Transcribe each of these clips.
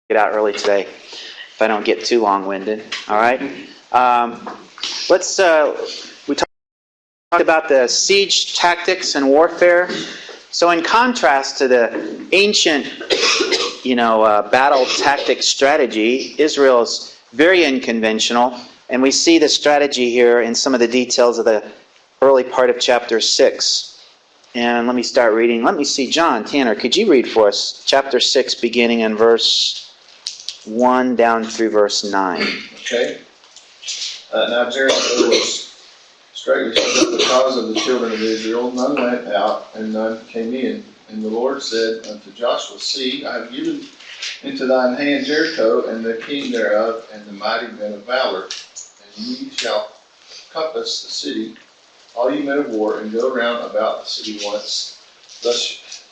get out early today if I don't get too long-winded. All right. We talked about the siege tactics and warfare. So in contrast to the ancient, battle tactic strategy, Israel's very unconventional, and we see the strategy here in some of the details of the early part of chapter 6. And let me start reading. Let me see, John, Tanner, could you read for us chapter 6, beginning in verse 1 down through verse 9? Okay. Now Jericho was straightly shut up because of the children of Israel. None went out, and none came in. And the Lord said unto Joshua, See, I have given into thine hand Jericho, and the king thereof, and the mighty men of valor. And ye shall compass the city, all ye men of war, and go round about the city once. Thus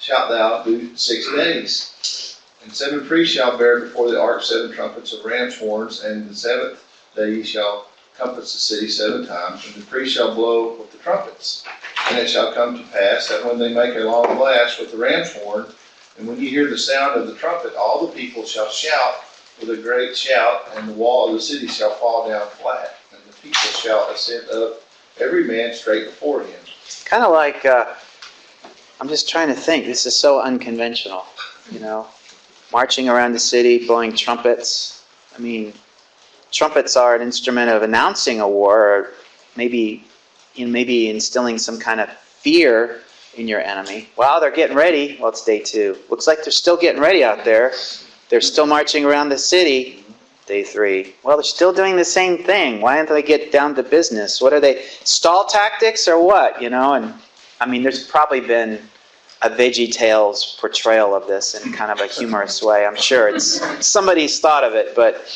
shalt thou do 6 days. And 7 priests shall bear before the ark 7 trumpets of ram's horns, and the 7th day ye shall compass the city 7 times, and the priests shall blow with the trumpets. And it shall come to pass that when they make a long blast with the ram's horn, and when ye hear the sound of the trumpet, all the people shall shout with a great shout, and the wall of the city shall fall down flat, and the people shall ascend up, every man straight before him. Kind of like, I'm just trying to think, this is so unconventional, marching around the city, blowing trumpets. I mean, trumpets are an instrument of announcing a war, or maybe instilling some kind of fear in your enemy. Wow, they're getting ready. Well, it's day 2. Looks like they're still getting ready out there. They're still marching around the city. Day 3. Well, they're still doing the same thing. Why don't they get down to business? What are they? Stall tactics or what? And I mean, there's probably been a VeggieTales portrayal of this in kind of a humorous way. I'm sure somebody's thought of it, but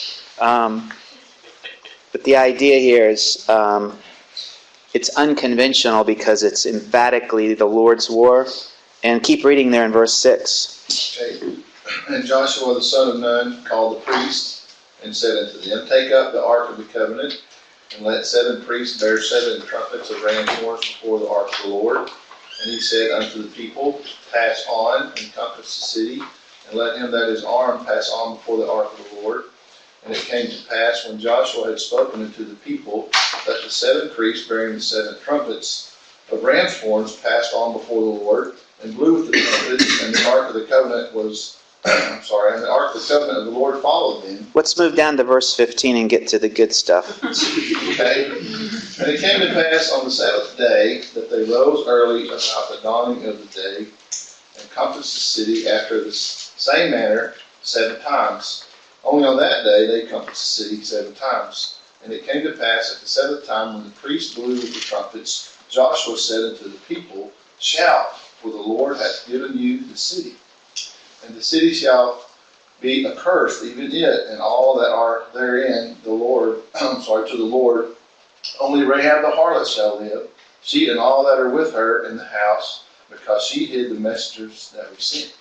the idea here is it's unconventional because it's emphatically the Lord's war. And keep reading there in verse 6. Okay. And Joshua the son of Nun called the priests, and said unto them, Take up the ark of the covenant, and let 7 priests bear 7 trumpets of ram's horns before the ark of the Lord. And he said unto the people, Pass on, and compass the city, and let him that is armed pass on before the ark of the Lord. And it came to pass, when Joshua had spoken unto the people, that the 7 priests bearing the 7 trumpets of ram's horns passed on before the Lord, and blew with the trumpets, and the ark of the covenant was and the ark of the covenant of the Lord followed them. Let's move down to verse 15 and get to the good stuff. Okay. And it came to pass on the 7th day that they rose early about the dawning of the day, and compassed the city after the same manner 7 times. Only on that day they compassed the city 7 times. And it came to pass at the 7th time, when the priests blew with the trumpets, Joshua said unto the people, Shout, for the Lord hath given you the city. And the city shall be accursed, even it, and all that are therein, to the Lord. Only Rahab the harlot shall live, she and all that are with her in the house, because she hid the messengers that we sent.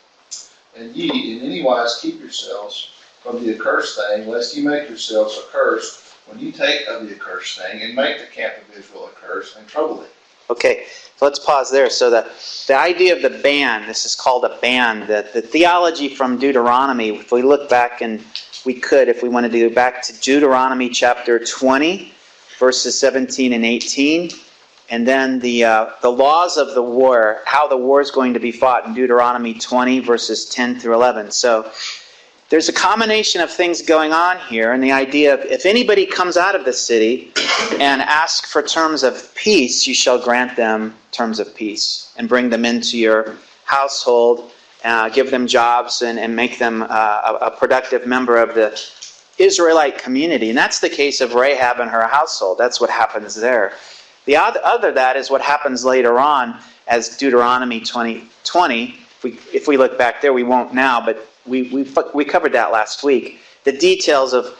And ye in any wise keep yourselves from the accursed thing, lest ye make yourselves accursed when you take of the accursed thing, and make the camp of Israel accursed, and trouble it. Okay, so let's pause there. So the idea of the ban, this is called a ban. The theology from Deuteronomy, if we look back, and we could, if we wanted to go back to Deuteronomy chapter 20, verses 17 and 18, and then the laws of the war, how the war is going to be fought in Deuteronomy 20, verses 10 through 11. So there's a combination of things going on here, and the idea of if anybody comes out of the city and asks for terms of peace, you shall grant them terms of peace and bring them into your household, give them jobs, and make them a productive member of the Israelite community. And that's the case of Rahab and her household. That's what happens there. The other that is what happens later on as Deuteronomy 20. If we look back there, we won't now, but we covered that last week. The details of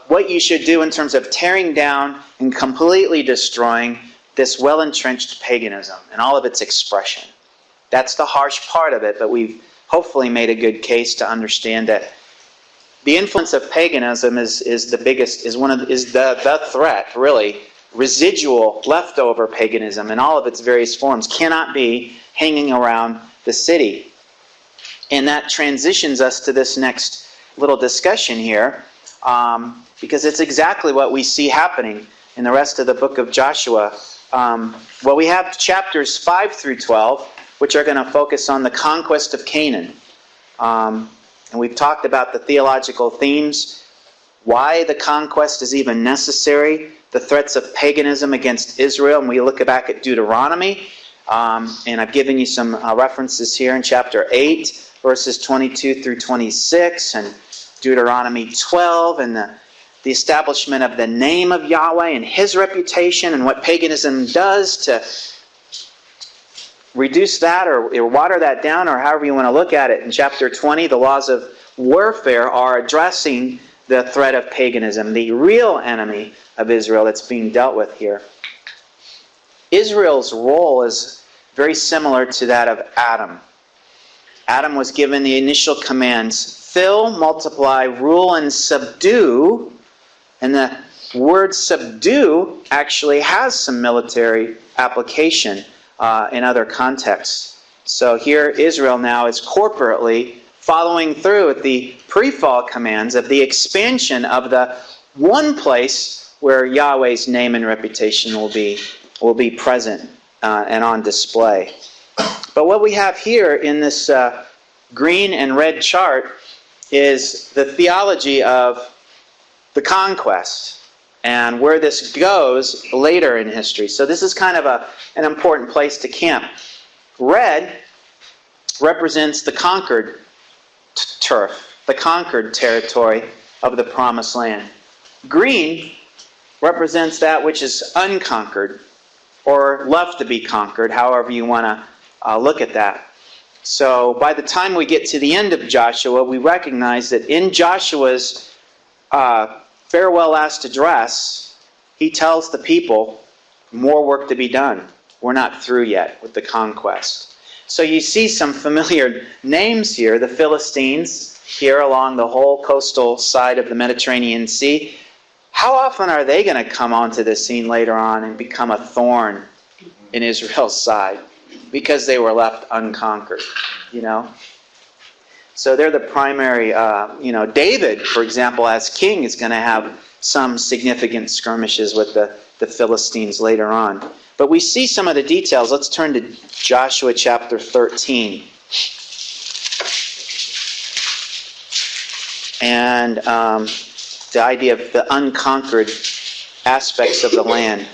what you should do in terms of tearing down and completely destroying this well-entrenched paganism and all of its expression. That's the harsh part of it, but we've hopefully made a good case to understand that the influence of paganism is the threat, really. Residual, leftover paganism in all of its various forms cannot be hanging around the city. And that transitions us to this next little discussion here, because it's exactly what we see happening in the rest of the book of Joshua. Well, we have chapters 5 through 12, which are going to focus on the conquest of Canaan. And we've talked about the theological themes, why the conquest is even necessary, the threats of paganism against Israel, and we look back at Deuteronomy. And I've given you some references here in chapter 8, verses 22 through 26, and Deuteronomy 12, and the establishment of the name of Yahweh and His reputation, and what paganism does to reduce that or water that down, or however you want to look at it. In chapter 20, the laws of warfare are addressing the threat of paganism, the real enemy of Israel that's being dealt with here. Israel's role is very similar to that of Adam. Adam was given the initial commands: fill, multiply, rule, and subdue. And the word subdue actually has some military application in other contexts. So here Israel now is corporately following through with the pre-fall commands of the expansion of the one place where Yahweh's name and reputation will be present and on display. But what we have here in this green and red chart is the theology of the conquest and where this goes later in history. So this is kind of an important place to camp. Red represents the conquered turf, the conquered territory of the Promised Land. Green represents that which is unconquered or left to be conquered, however you want to look at that. So by the time we get to the end of Joshua, we recognize that in Joshua's farewell last address, he tells the people, more work to be done. We're not through yet with the conquest. So you see some familiar names here. The Philistines here along the whole coastal side of the Mediterranean Sea. How often are they going to come onto the scene later on and become a thorn in Israel's side? Because they were left unconquered, So they're the primary, David, for example, as king, is going to have some significant skirmishes with the Philistines later on. But we see some of the details. Let's turn to Joshua chapter 13. And the idea of the unconquered aspects of the land.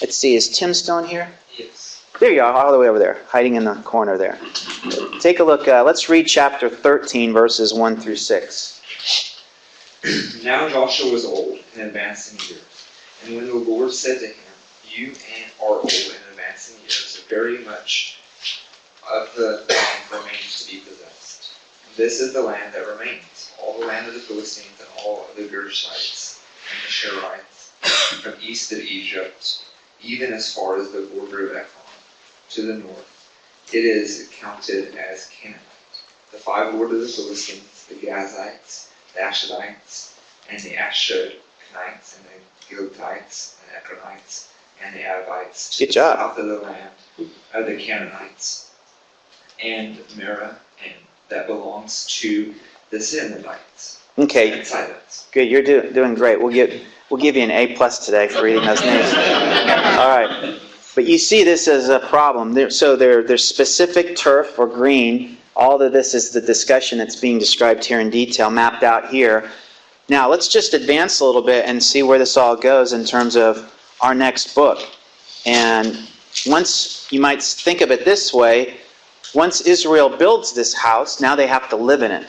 Let's see, is Tim Stone here? Yes. There you are, all the way over there, hiding in the corner there. Take a look. Let's read chapter 13, verses 1 through 6. Now Joshua was old and advanced in years. And when the Lord said to him, you are old and advanced in years, very much of the land remains to be possessed. This is the land that remains, all the land of the Philistines and all of the Gershites and the Sherites, from east of Egypt, even as far as the border of Ephron, to the north. It is counted as Canaanite. The five lords of the Philistines, the Gazites, the Ashadites, and the Ashkenites, and the Giltites, and the Ekronites, and the Abites, to Good job. the south of the land of the Canaanites, and Merah, and that belongs to the Zinites. Okay, And Sidites. good. You're doing great. We'll give you an A+ today for reading those names. All right. But you see this as a problem. There's specific turf or green. All of this is the discussion that's being described here in detail, mapped out here. Now, let's just advance a little bit and see where this all goes in terms of our next book. And once, you might think of it this way, once Israel builds this house, now they have to live in it.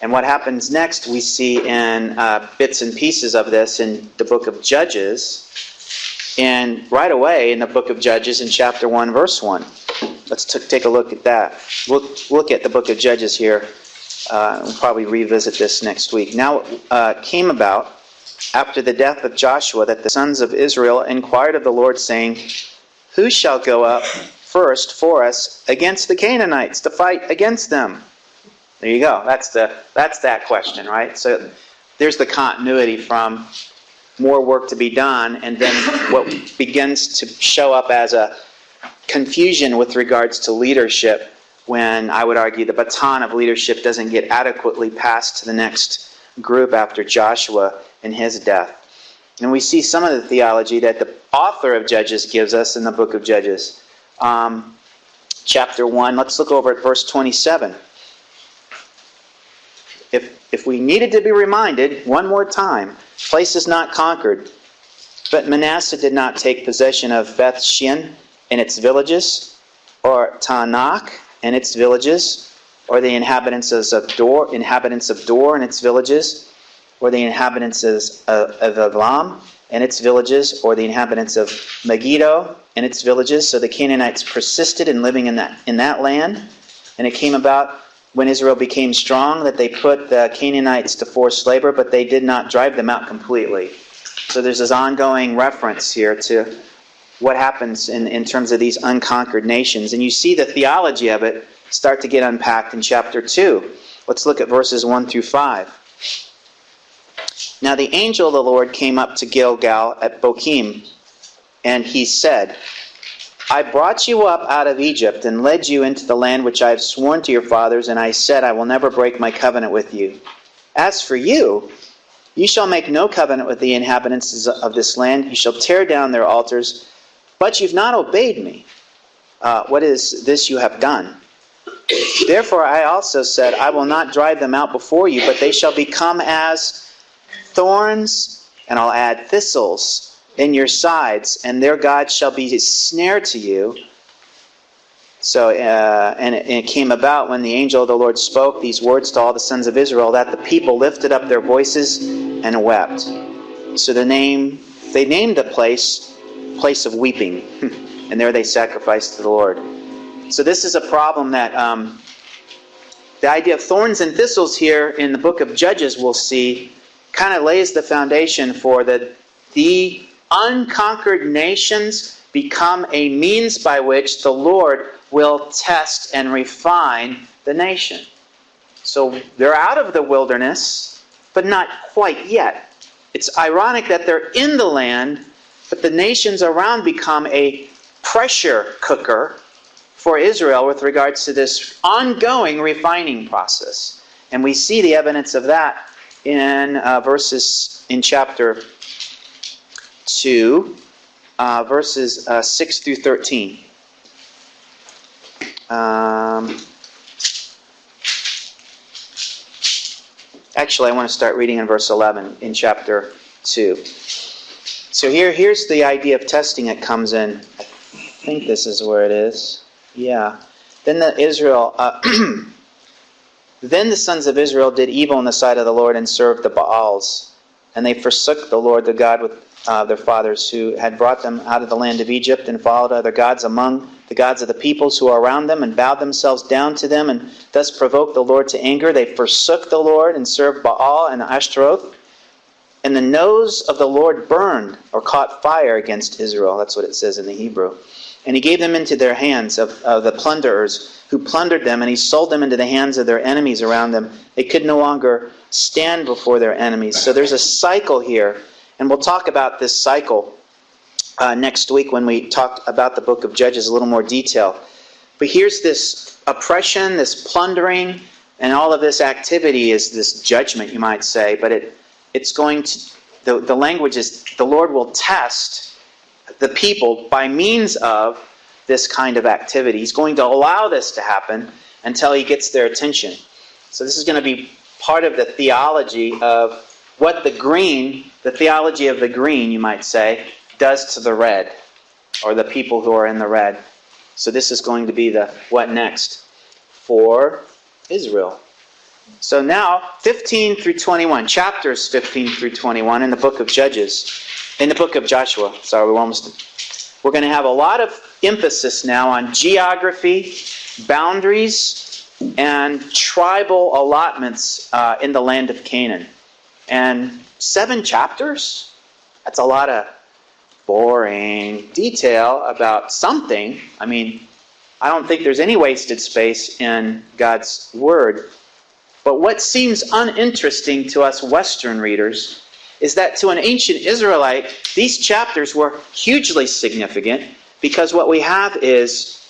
And what happens next, we see in bits and pieces of this in the book of Judges. And right away in the book of Judges in chapter 1, verse 1. Let's take a look at that. We'll look at the book of Judges here. We'll probably revisit this next week. Now it came about after the death of Joshua that the sons of Israel inquired of the Lord, saying, who shall go up first for us against the Canaanites to fight against them? There you go. That's that question, right? So there's the continuity from more work to be done, and then what begins to show up as a confusion with regards to leadership when I would argue the baton of leadership doesn't get adequately passed to the next group after Joshua and his death. And we see some of the theology that the author of Judges gives us in the book of Judges. Chapter 1, let's look over at verse 27. If we needed to be reminded one more time, place is not conquered. But Manasseh did not take possession of Beth Shean and its villages, or Taanach and its villages, or the inhabitants of Dor and its villages, or the inhabitants of Elam and its villages, or the inhabitants of Megiddo and its villages. So the Canaanites persisted in living in that land. And it came about when Israel became strong that they put the Canaanites to forced labor, but they did not drive them out completely. So there's this ongoing reference here to what happens in terms of these unconquered nations. And you see the theology of it start to get unpacked in chapter 2. Let's look at verses 1 through 5. Now the angel of the Lord came up to Gilgal at Bochim, and he said, I brought you up out of Egypt and led you into the land which I have sworn to your fathers, and I said, I will never break my covenant with you. As for you, you shall make no covenant with the inhabitants of this land. You shall tear down their altars, but you've not obeyed me. What is this you have done? Therefore I also said, I will not drive them out before you, but they shall become as thorns, and I'll add thistles in your sides, and their God shall be a snare to you. So, and it came about when the angel of the Lord spoke these words to all the sons of Israel, that the people lifted up their voices and wept. So they named the place of weeping, and there they sacrificed to the Lord. So this is a problem that the idea of thorns and thistles here in the book of Judges, we'll see, kind of lays the foundation for the unconquered nations become a means by which the Lord will test and refine the nation. So they're out of the wilderness, but not quite yet. It's ironic that they're in the land, but the nations around become a pressure cooker for Israel with regards to this ongoing refining process. And we see the evidence of that in verses in chapter 2, verses 6 through 13. Actually, I want to start reading in verse 11 in chapter 2. So here's the idea of testing that comes in. I think this is where it is. Yeah. Then the sons of Israel did evil in the sight of the Lord and served the Baals. And they forsook the Lord, the God with their fathers, who had brought them out of the land of Egypt, and followed other gods among the gods of the peoples who are around them, and bowed themselves down to them, and thus provoked the Lord to anger. They forsook the Lord and served Baal and Ashtaroth. And the nose of the Lord burned, or caught fire against Israel. That's what it says in the Hebrew. And he gave them into their hands of the plunderers who plundered them, and he sold them into the hands of their enemies around them. They could no longer stand before their enemies. So there's a cycle here, and we'll talk about this cycle next week when we talk about the book of Judges in a little more detail. But here's this oppression, this plundering, and all of this activity is this judgment, you might say. But it's going to, the language is, the Lord will test the people by means of this kind of activity. He's going to allow this to happen until he gets their attention. So this is going to be part of the theology of what the theology of the green, you might say, does to the red, or the people who are in the red. So this is going to be the what next for Israel. So now, 15 through 21, chapters 15 through 21 in the book of Judges, in the book of Joshua. Sorry, we're going to have a lot of emphasis now on geography, boundaries, and tribal allotments in the land of Canaan. And 7 chapters? That's a lot of boring detail about something. I mean, I don't think there's any wasted space in God's Word. But what seems uninteresting to us Western readers is that to an ancient Israelite, these chapters were hugely significant, because what we have is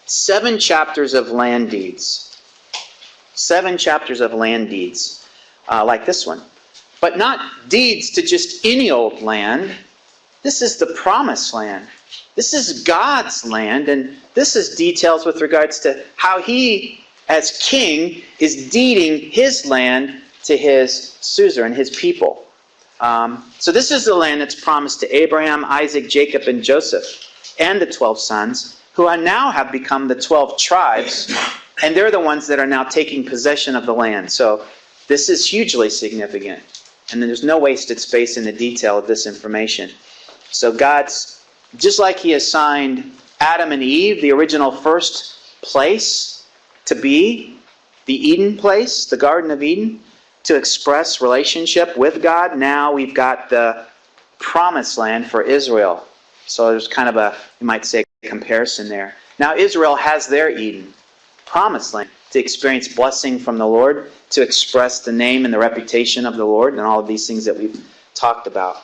7 chapters of land deeds. 7 chapters of land deeds, like this one. But not deeds to just any old land. This is the promised land. This is God's land, and this is details with regards to how He, as king, is deeding His land to His suzerain, His people. So this is the land that's promised to Abraham, Isaac, Jacob, and Joseph, and the 12 sons, who are now have become the 12 tribes, and they're the ones that are now taking possession of the land. So this is hugely significant, and there's no wasted space in the detail of this information. So God's, just like He assigned Adam and Eve, the original first place to be, the Eden place, the Garden of Eden, to express relationship with God, now we've got the promised land for Israel. So there's kind of a, you might say, comparison there. Now Israel has their Eden, promised land, to experience blessing from the Lord, to express the name and the reputation of the Lord, and all of these things that we've talked about.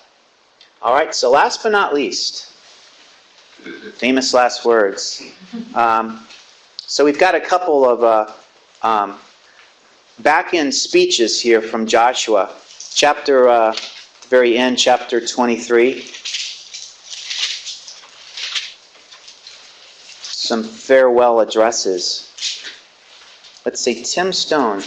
All right, so last but not least, famous last words. So we've got a couple of back-end speeches here from Joshua. Chapter, the very end, chapter 23. Some farewell addresses. Let's see, Tim Stone.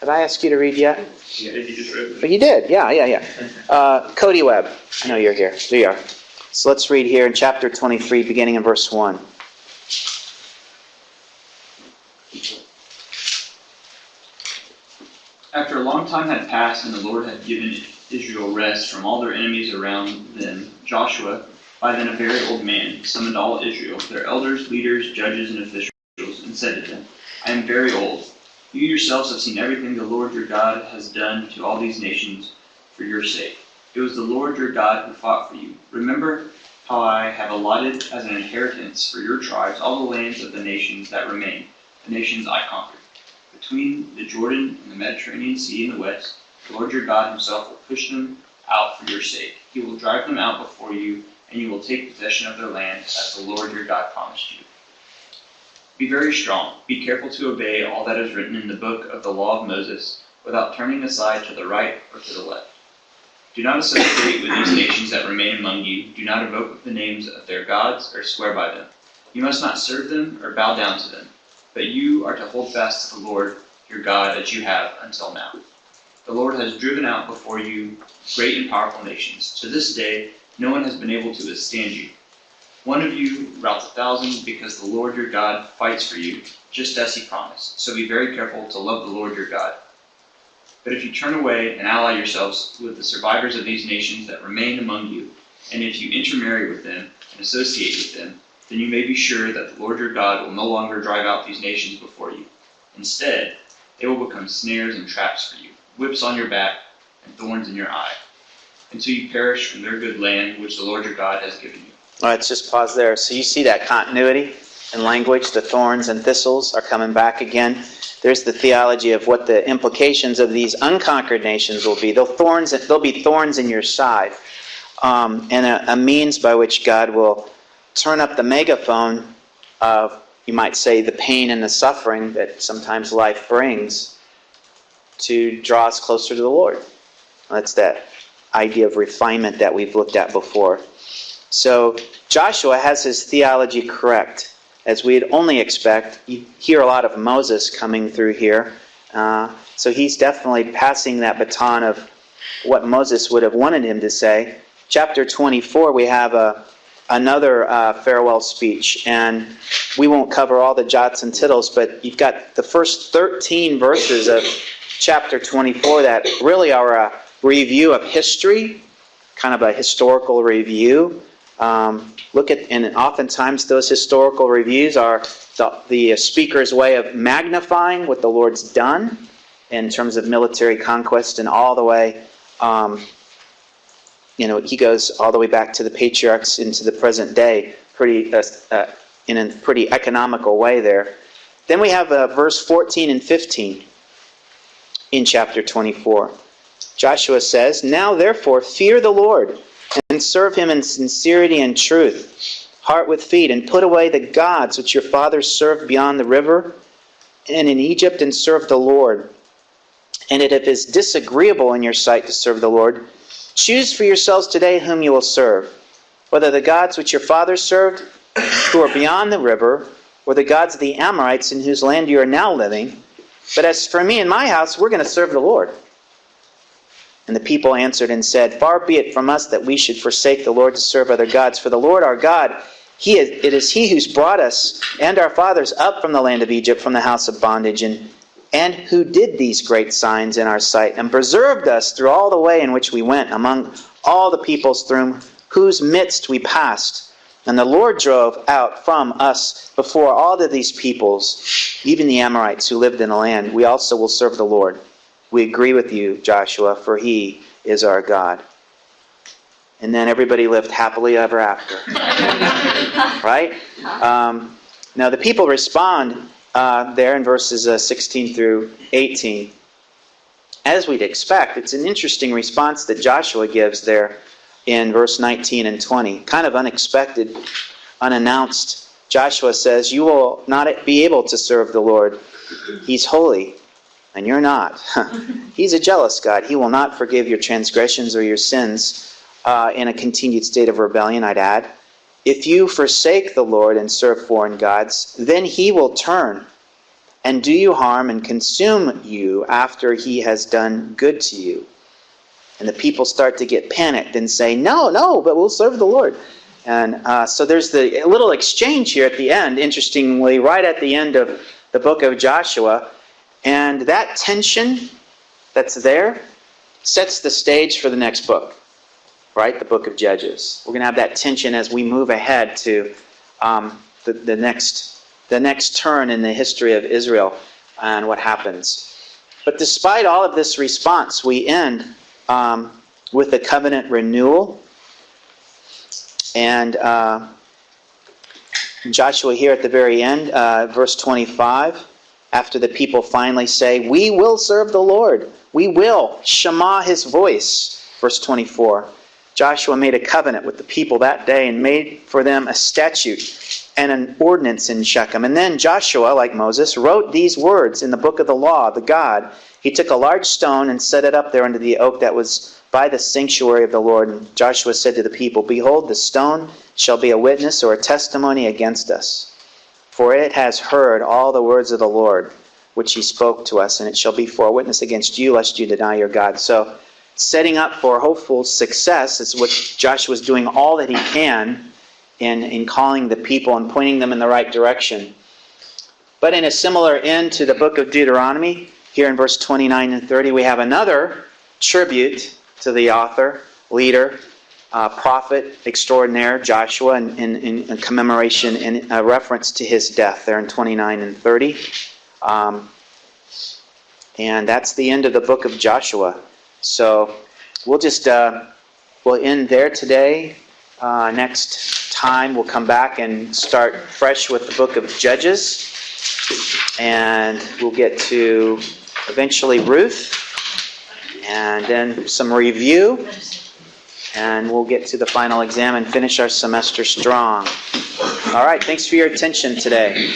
Have I asked you to read yet? Yeah, you just read it. But you did, yeah. Cody Webb, I know you're here. There you are. So let's read here in chapter 23, beginning in verse 1. After a long time had passed and the Lord had given Israel rest from all their enemies around them, Joshua, by then a very old man, summoned all Israel, their elders, leaders, judges, and officials, and said to them, I am very old. You yourselves have seen everything the Lord your God has done to all these nations for your sake. It was the Lord your God who fought for you. Remember how I have allotted as an inheritance for your tribes all the lands of the nations that remain, the nations I conquered. Between the Jordan and the Mediterranean Sea in the west, the Lord your God Himself will push them out for your sake. He will drive them out before you, and you will take possession of their land as the Lord your God promised you. Be very strong. Be careful to obey all that is written in the book of the law of Moses, without turning aside to the right or to the left. Do not associate with these nations that remain among you. Do not evoke the names of their gods or swear by them. You must not serve them or bow down to them, but you are to hold fast to the Lord your God as you have until now. The Lord has driven out before you great and powerful nations. To this day, no one has been able to withstand you. One of you routs 1,000 because the Lord your God fights for you, just as He promised. So be very careful to love the Lord your God. But if you turn away and ally yourselves with the survivors of these nations that remain among you, and if you intermarry with them and associate with them, then you may be sure that the Lord your God will no longer drive out these nations before you. Instead, they will become snares and traps for you, whips on your back and thorns in your eye, until you perish from their good land which the Lord your God has given you. All right, let's just pause there. So you see that continuity in language. The thorns and thistles are coming back again. There's the theology of what the implications of these unconquered nations will be. There'll be thorns in your side, and a means by which God will turn up the megaphone of, you might say, the pain and the suffering that sometimes life brings to draw us closer to the Lord. That's that idea of refinement that we've looked at before. So Joshua has his theology correct. As we'd only expect, you hear a lot of Moses coming through here. So he's definitely passing that baton of what Moses would have wanted him to say. Chapter 24, we have another farewell speech. And we won't cover all the jots and tittles, but you've got the first 13 verses of chapter 24 that really are a review of history, kind of a historical review. And oftentimes those historical reviews are the speaker's way of magnifying what the Lord's done in terms of military conquest, and all the way, he goes all the way back to the patriarchs into the present day, in a pretty economical way there. Then we have verse 14 and 15 in chapter 24. Joshua says, Now therefore fear the Lord, and serve Him in sincerity and truth. heart with feet, and put away the gods which your fathers served beyond the river and in Egypt, and serve the Lord. And if it is disagreeable in your sight to serve the Lord, choose for yourselves today whom you will serve, whether the gods which your fathers served, who are beyond the river, or the gods of the Amorites in whose land you are now living. But as for me and my house, we're going to serve the Lord. And the people answered and said, Far be it from us that we should forsake the Lord to serve other gods. For the Lord our God, it is He who's brought us and our fathers up from the land of Egypt, from the house of bondage, and who did these great signs in our sight, and preserved us through all the way in which we went, among all the peoples through whose midst we passed. And the Lord drove out from us before all of these peoples, even the Amorites who lived in the land. We also will serve the Lord. We agree with you, Joshua, for He is our God. And then everybody lived happily ever after. Right? Now the people respond there in verses 16 through 18. As we'd expect, it's an interesting response that Joshua gives there in verse 19 and 20. Kind of unexpected, unannounced. Joshua says, you will not be able to serve the Lord. He's holy, and you're not. He's a jealous God. He will not forgive your transgressions or your sins in a continued state of rebellion, I'd add. If you forsake the Lord and serve foreign gods, then He will turn and do you harm and consume you after He has done good to you. And the people start to get panicked and say, no, but we'll serve the Lord. And so there's a little exchange here at the end, interestingly, right at the end of the book of Joshua. And that tension that's there sets the stage for the next book, right? The book of Judges. We're going to have that tension as we move ahead to the next turn in the history of Israel and what happens. But despite all of this response, we end with the covenant renewal. And Joshua here at the very end, verse 25, after the people finally say, we will serve the Lord. We will. Shema His voice. Verse 24. Joshua made a covenant with the people that day and made for them a statute and an ordinance in Shechem. And then Joshua, like Moses, wrote these words in the book of the law, the God. He took a large stone and set it up there under the oak that was by the sanctuary of the Lord. And Joshua said to the people, behold, the stone shall be a witness or a testimony against us. For it has heard all the words of the Lord, which He spoke to us, and it shall be for a witness against you, lest you deny your God. So, setting up for hopeful success is what Joshua's doing all that he can in calling the people and pointing them in the right direction. But in a similar end to the book of Deuteronomy, here in verse 29 and 30, we have another tribute to the author, leader, prophet extraordinaire, Joshua, in commemoration and a reference to his death there in 29 and 30. And that's the end of the book of Joshua. So we'll just we'll end there today. Next time we'll come back and start fresh with the book of Judges. And we'll get to eventually Ruth. And then some review. And we'll get to the final exam and finish our semester strong. All right, thanks for your attention today.